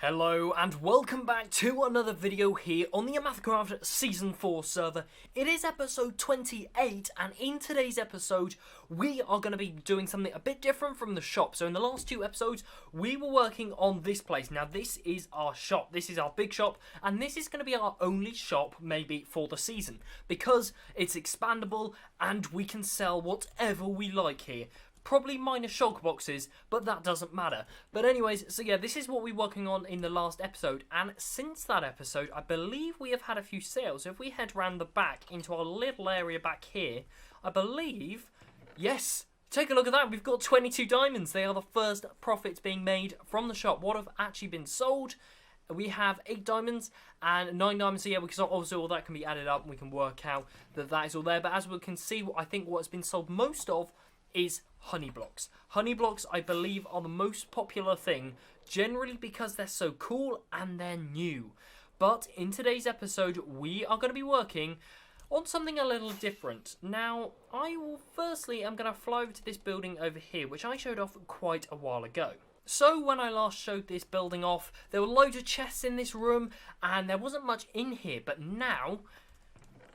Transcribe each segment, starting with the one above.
Hello and welcome back to another video here on the OmathaCraft Season 4 server. It is episode 28 and in today's episode we are going to be doing something a bit different from the shop. So in the last two episodes we were working on this place. Now this is our shop, this is our big shop, and this is going to be our only shop maybe for the season because it's expandable and we can sell whatever we like here. Probably minor shulk boxes, but that doesn't matter. But anyways, so yeah, this is what we're working on in the last episode, and since that episode, I believe we have had a few sales. So if we head round the back into our little area back here, I believe, yes, take a look at that. We've got 22 diamonds. They are the first profits being made from the shop. What have actually been sold? We have 8 diamonds and 9 diamonds, so yeah, because obviously all that can be added up and we can work out that that is all there. But as we can see, I think what's been sold most of is honey blocks. Honey blocks, I believe, are the most popular thing, generally because they're so cool and they're new. But in today's episode, we are going to be working on something a little different. Now, I'm going to fly over to this building over here, which I showed off quite a while ago. So when I last showed this building off, there were loads of chests in this room, and there wasn't much in here, but now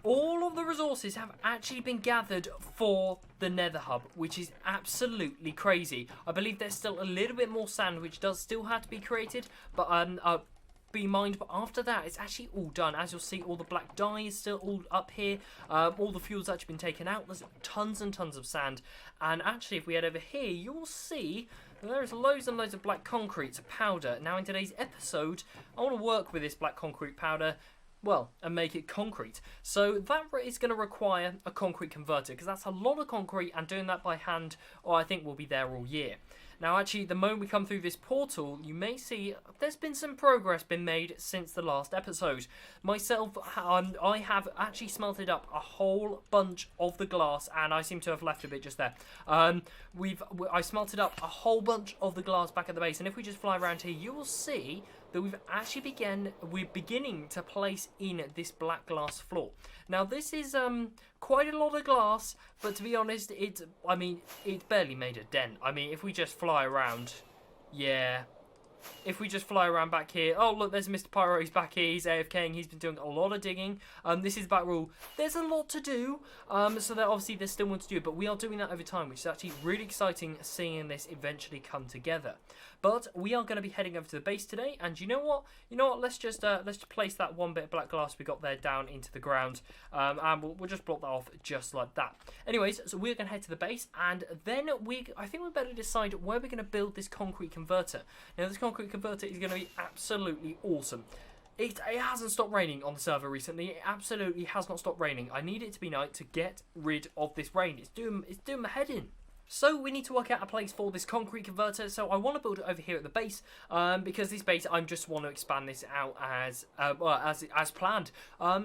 all of the resources have actually been gathered for the Nether Hub, which is absolutely crazy. I believe there's still a little bit more sand, which does still have to be created, but be in mind, but after that, it's actually all done. As you'll see, all the black dye is still all up here. All the fuel's actually been taken out. There's tons and tons of sand. And actually, if we head over here, you'll see there's loads and loads of black concrete powder. Now, in today's episode, I want to work with this black concrete powder, well, and make it concrete. So that is going to require a concrete converter, because that's a lot of concrete, and doing that by hand, I think we'll be there all year. Now actually, the moment we come through this portal, you may see there's been some progress been made since the last episode. Myself, I have actually smelted up a whole bunch of the glass, and I seem to have left a bit just there. I smelted up a whole bunch of the glass back at the base, and if we just fly around here, you will see that we're beginning to place in this black glass floor. Now this is quite a lot of glass, but to be honest, it barely made a dent. I mean, if we just fly around, yeah. If we just fly around back here, oh look, there's Mr. Pyro, he's back here, he's AFKing, he's been doing a lot of digging. This is back rule. There's a lot to do, so that obviously there's still more to do, but we are doing that over time, which is actually really exciting, seeing this eventually come together. But we are going to be heading over to the base today, and you know what? Let's just place that one bit of black glass we got there down into the ground, and we'll just block that off just like that. Anyways, so we're going to head to the base, and then I think we better decide where we're going to build this concrete converter. Now, this concrete converter is going to be absolutely awesome. It hasn't stopped raining on the server recently. It absolutely has not stopped raining. I need it to be night to get rid of this rain. It's doing my head in. So we need to work out a place for this concrete converter. So I want to build it over here at the base, because this base, I just want to expand this out as planned.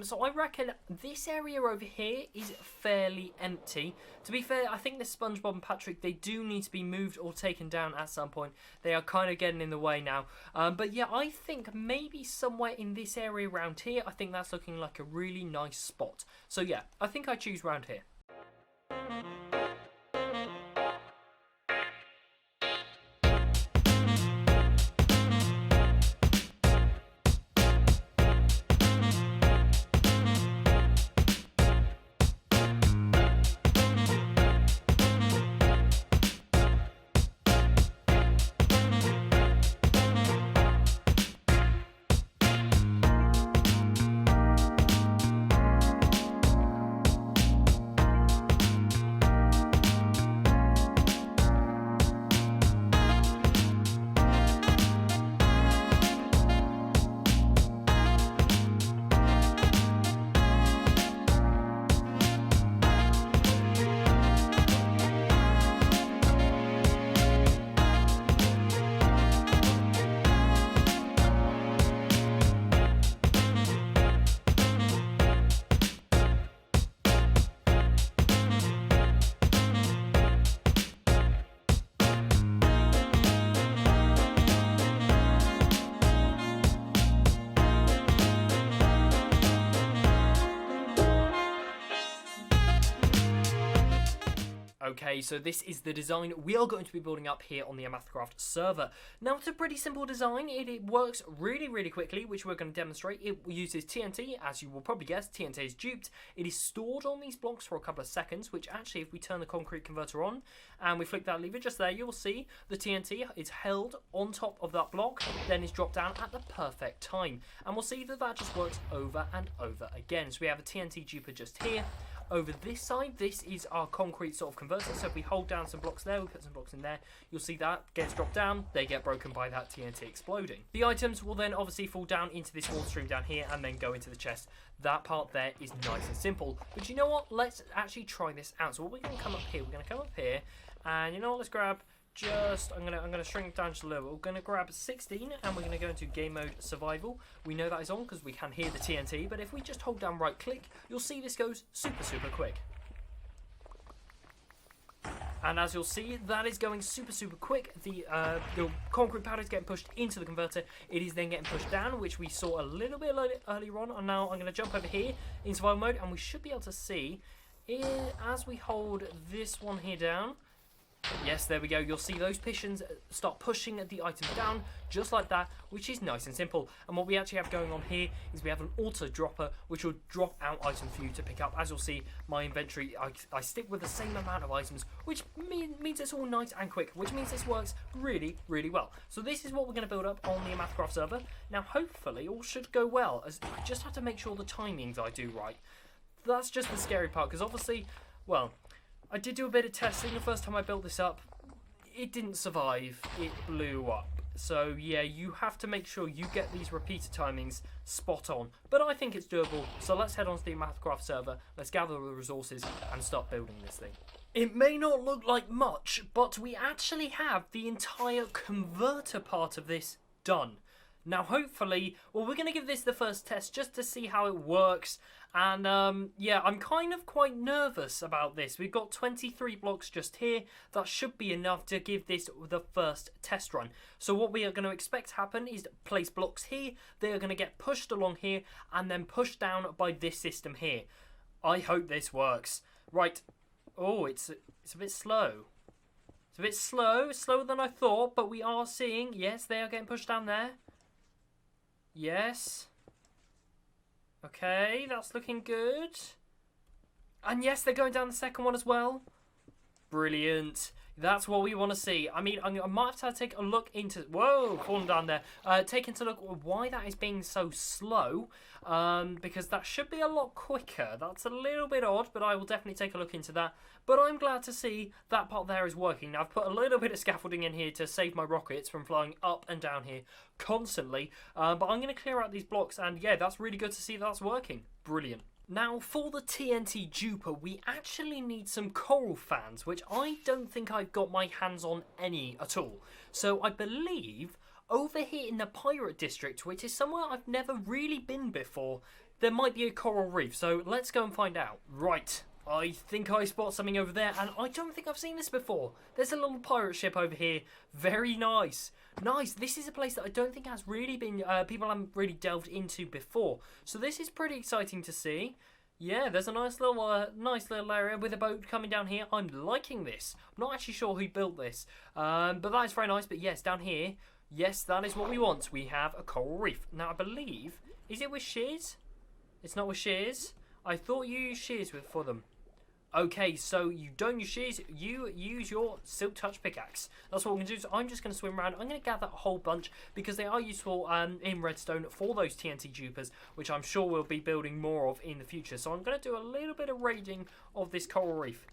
So I reckon this area over here is fairly empty. To be fair, I think the SpongeBob and Patrick, they do need to be moved or taken down at some point. They are kind of getting in the way now. But yeah, I think maybe somewhere in this area around here, I think that's looking like a really nice spot. So yeah, I think I choose around here. Okay, so this is the design we are going to be building up here on the OmathaCraft server. Now, it's a pretty simple design. It works really, really quickly, which we're going to demonstrate. It uses TNT, as you will probably guess. TNT is duped. It is stored on these blocks for a couple of seconds, which actually, if we turn the concrete converter on and we flick that lever just there, you'll see the TNT is held on top of that block, then is dropped down at the perfect time. And we'll see that that just works over and over again. So we have a TNT duper just here. Over this side, this is our concrete sort of converter. So if we hold down some blocks there, we put some blocks in there, you'll see that gets dropped down. They get broken by that TNT exploding. The items will then obviously fall down into this water stream down here and then go into the chest. That part there is nice and simple. But you know what? Let's actually try this out. So what we're going to come up here, we're going to come up here and you know what? Let's grab I'm gonna shrink it down just a little. We're gonna grab 16 and we're gonna go into game mode survival. We know that is on because we can hear the TNT, but if we just hold down right click, you'll see this goes super quick. And as you'll see, that is going super quick. The concrete powder is getting pushed into the converter. It is then getting pushed down, which we saw a little bit earlier on. And now I'm going to jump over here in survival mode, and we should be able to see, as we hold this one here down, yes, there we go. You'll see those pistons start pushing the items down just like that, which is nice and simple. And what we actually have going on here is we have an auto dropper, which will drop out items for you to pick up. As you'll see, my inventory, I stick with the same amount of items, which means it's all nice and quick, which means this works really well. So this is what we're going to build up on the OmathaCraft server. Now, hopefully, all should go well, as I just have to make sure the timings I do right. That's just the scary part, because obviously, well, I did do a bit of testing the first time I built this up. It didn't survive. It blew up. So yeah, you have to make sure you get these repeater timings spot on. But I think it's doable. So let's head on to the OmathaCraft server. Let's gather the resources and start building this thing. It may not look like much, but we actually have the entire converter part of this done. Now, hopefully, well, we're going to give this the first test just to see how it works. And, yeah, I'm kind of quite nervous about this. We've got 23 blocks just here. That should be enough to give this the first test run. So what we are going to expect to happen is place blocks here. They are going to get pushed along here and then pushed down by this system here. I hope this works. Right. Oh, it's a bit slow. It's a bit slow. It's slower than I thought, but we are seeing, yes, they are getting pushed down there. Yes. Okay, that's looking good. And yes, they're going down the second one as well. Brilliant. That's what we want to see. I mean, I might have to take a look into... Whoa, falling down there. Take into look why that is being so slow. Because that should be a lot quicker. That's a little bit odd, but I will definitely take a look into that. But I'm glad to see that part there is working. Now, I've put a little bit of scaffolding in here to save my rockets from flying up and down here constantly. But I'm going to clear out these blocks, and yeah, that's really good to see that's working. Brilliant. Now, for the TNT duper, we actually need some coral fans, which I don't think I've got my hands on any at all. So I believe over here in the Pirate District, which is somewhere I've never really been before, there might be a coral reef. So let's go and find out. Right. I think I spot something over there, and I don't think I've seen this before. There's a little pirate ship over here. Very nice. Nice. This is a place that I don't think has really been, people haven't really delved into before. So this is pretty exciting to see. Yeah, there's a nice little area with a boat coming down here. I'm liking this. I'm not actually sure who built this, but that is very nice. But yes, down here, yes, that is what we want. We have a coral reef. Now, I believe, is it with shears? It's not with shears. I thought you used shears for them. Okay, so you don't use shears, you use your silk touch pickaxe. That's what we're going to do. So I'm just going to swim around. I'm going to gather a whole bunch because they are useful in redstone for those TNT dupers, which I'm sure we'll be building more of in the future. So I'm going to do a little bit of raiding of this coral reef.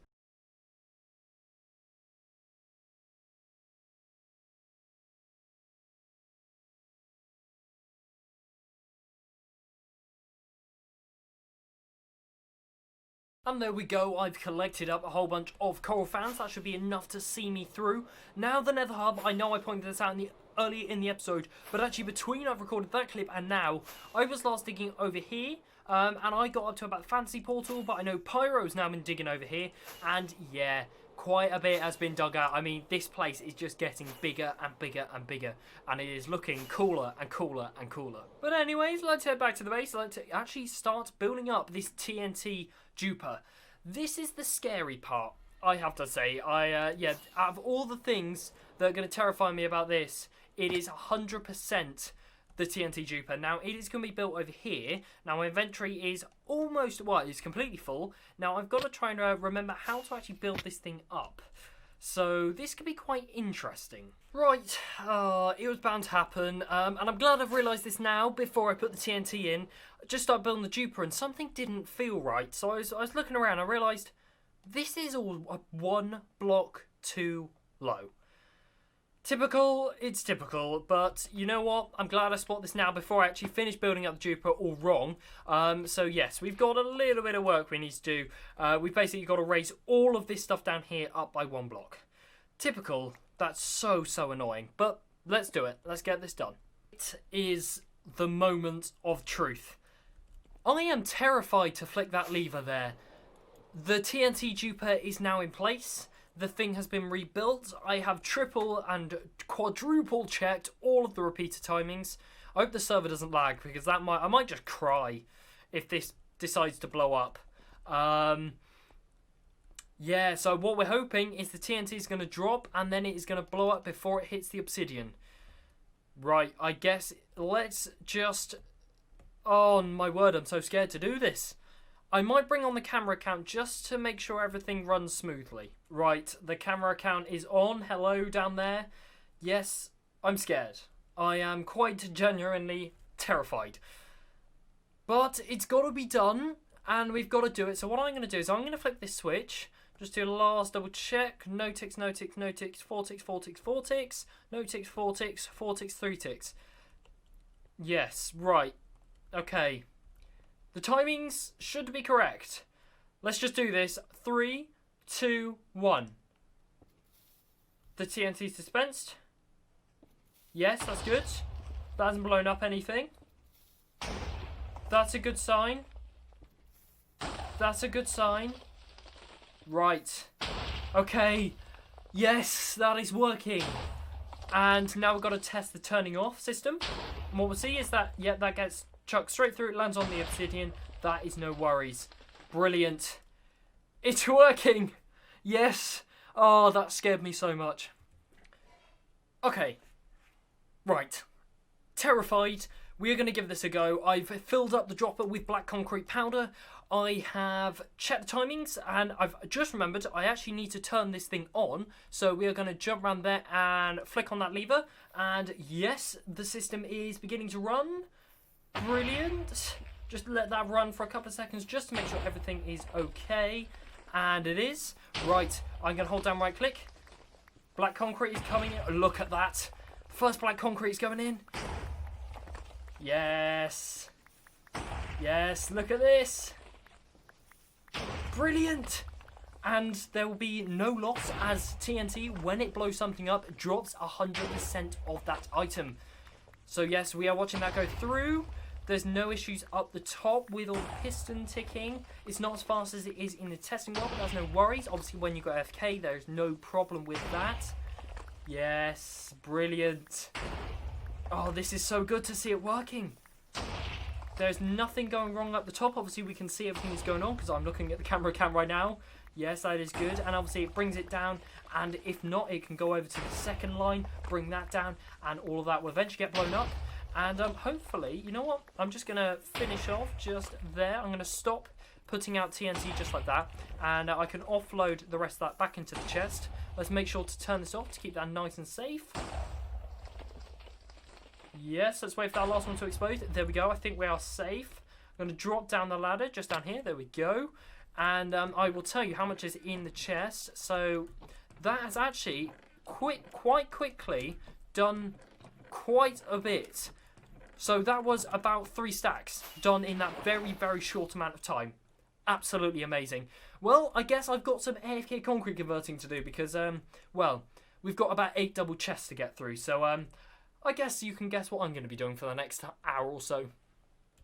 And there we go, I've collected up a whole bunch of coral fans. That should be enough to see me through. Now the Nether Hub, I know I pointed this out earlier in the episode, but actually between I've recorded that clip and now, I was last digging over here, and I got up to about the fantasy portal, but I know Pyro's now been digging over here, and yeah, quite a bit has been dug out. I mean, this place is just getting bigger and bigger and bigger, and it is looking cooler and cooler and cooler. But anyways, let's head back to the base. Let's actually start building up this TNT duper. This is the scary part. I have to say, yeah, out of all the things that are going to terrify me about this, it is 100% the TNT duper. Now, it is going to be built over here. Now, my inventory is almost, well, it's completely full. Now, I've got to try and remember how to actually build this thing up. So, this could be quite interesting. Right, it was bound to happen, and I'm glad I've realised this now before I put the TNT in. I just started building the duper, and something didn't feel right. So, I was looking around, I realised this is all one block too low. Typical, it's typical, but you know what? I'm glad I spot this now before I actually finish building up the duper all wrong. So yes, we've got a little bit of work we need to do. We've basically got to raise all of this stuff down here up by one block. Typical, that's so annoying, but let's do it. Let's get this done. It is the moment of truth. I am terrified to flick that lever there. The TNT duper is now in place. The thing has been rebuilt. I have triple and quadruple checked all of the repeater timings. I hope the server doesn't lag because I might just cry if this decides to blow up. Yeah, so what we're hoping is the TNT is going to drop and then it is going to blow up before it hits the obsidian. Right, I guess let's just... Oh my word, I'm so scared to do this. I might bring on the camera account just to make sure everything runs smoothly. Right, the camera account is on. Hello down there. Yes, I'm scared. I am quite genuinely terrified. But it's got to be done, and we've got to do it. So what I'm going to do is I'm going to flip this switch. Just do a last double check. No ticks, no ticks, no ticks. 4 ticks, 4 ticks, 4 ticks. No ticks, 4 ticks, 4 ticks, 3 ticks. Yes, right. Okay. The timings should be correct. Let's just do this. 3, 2, 1. The TNT's dispensed. Yes, that's good. That hasn't blown up anything. That's a good sign. That's a good sign. Right. Okay. Yes, that is working. And now we've got to test the turning off system. And what we'll see is that, yeah, that gets chucked straight through. It lands on the obsidian. That is no worries. Brilliant. It's working. Yes. Oh, that scared me so much. Okay. Right. Terrified. We are going to give this a go. I've filled up the dropper with black concrete powder. I have checked the timings and I've just remembered I actually need to turn this thing on. So we are going to jump around there and flick on that lever. And yes, the system is beginning to run. Brilliant. Just let that run for a couple of seconds just to make sure everything is okay. And it is. Right, I'm going to hold down right click. Black concrete is coming in. Look at that. First black concrete is going in. Yes. Yes, look at this. Brilliant. And there will be no loss as TNT, when it blows something up, drops 100% of that item. So yes, we are watching that go through. There's no issues up the top with all the piston ticking. It's not as fast as it is in the testing world, but that's no worries. Obviously, when you go AFK, there's no problem with that. Yes, brilliant. Oh, this is so good to see it working. There's nothing going wrong up the top. Obviously, we can see everything that's going on because I'm looking at the camera cam right now. Yes, that is good. And obviously, it brings it down. And if not, it can go over to the second line, bring that down, and all of that will eventually get blown up. And hopefully, you know what? I'm just going to finish off just there. I'm going to stop putting out TNT just like that. And I can offload the rest of that back into the chest. Let's make sure to turn this off to keep that nice and safe. Yes, let's wait for that last one to explode. There we go. I think we are safe. I'm going to drop down the ladder just down here. There we go. And I will tell you how much is in the chest. So that has actually quite quickly done quite a bit. So that was about 3 stacks done in that very short amount of time. Absolutely amazing. Well, I guess I've got some AFK concrete converting to do because, well, we've got about 8 double chests to get through. So, I guess you can guess what I'm going to be doing for the next hour or so.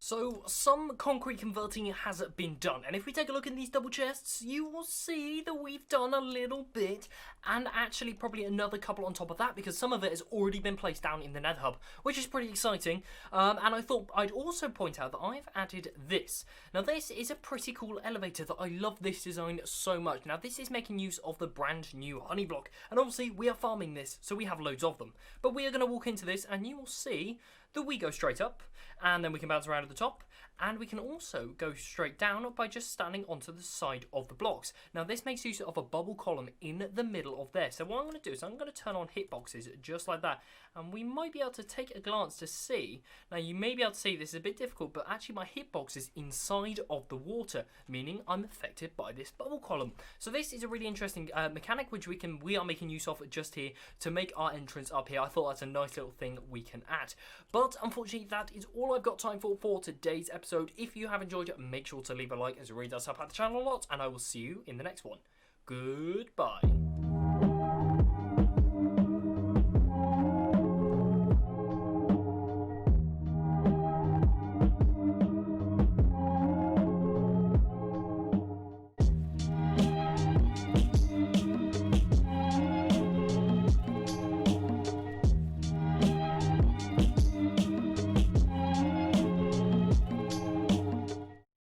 So, some concrete converting has been done, and if we take a look in these double chests, you will see that we've done a little bit, and actually probably another couple on top of that, because some of it has already been placed down in the nether hub, which is pretty exciting. And I thought I'd also point out that I've added this. Now, this is a pretty cool elevator that I love this design so much. Now, this is making use of the brand new honey block, and obviously we are farming this, so we have loads of them. But we are going to walk into this, and you will see that we go straight up, and then we can bounce around at the top, and we can also go straight down by just standing onto the side of the blocks. Now, this makes use of a bubble column in the middle of there. So what I'm going to do is I'm going to turn on hitboxes just like that, and we might be able to take a glance to see. Now, you may be able to see this is a bit difficult, but actually my hitbox is inside of the water, meaning I'm affected by this bubble column. So this is a really interesting mechanic which we are making use of just here to make our entrance up here. I thought that's a nice little thing we can add. But unfortunately, that is all I've got time for today's episode. If you have enjoyed it, make sure to leave a like, as it really does help out the channel a lot, and I will see you in the next one. Goodbye.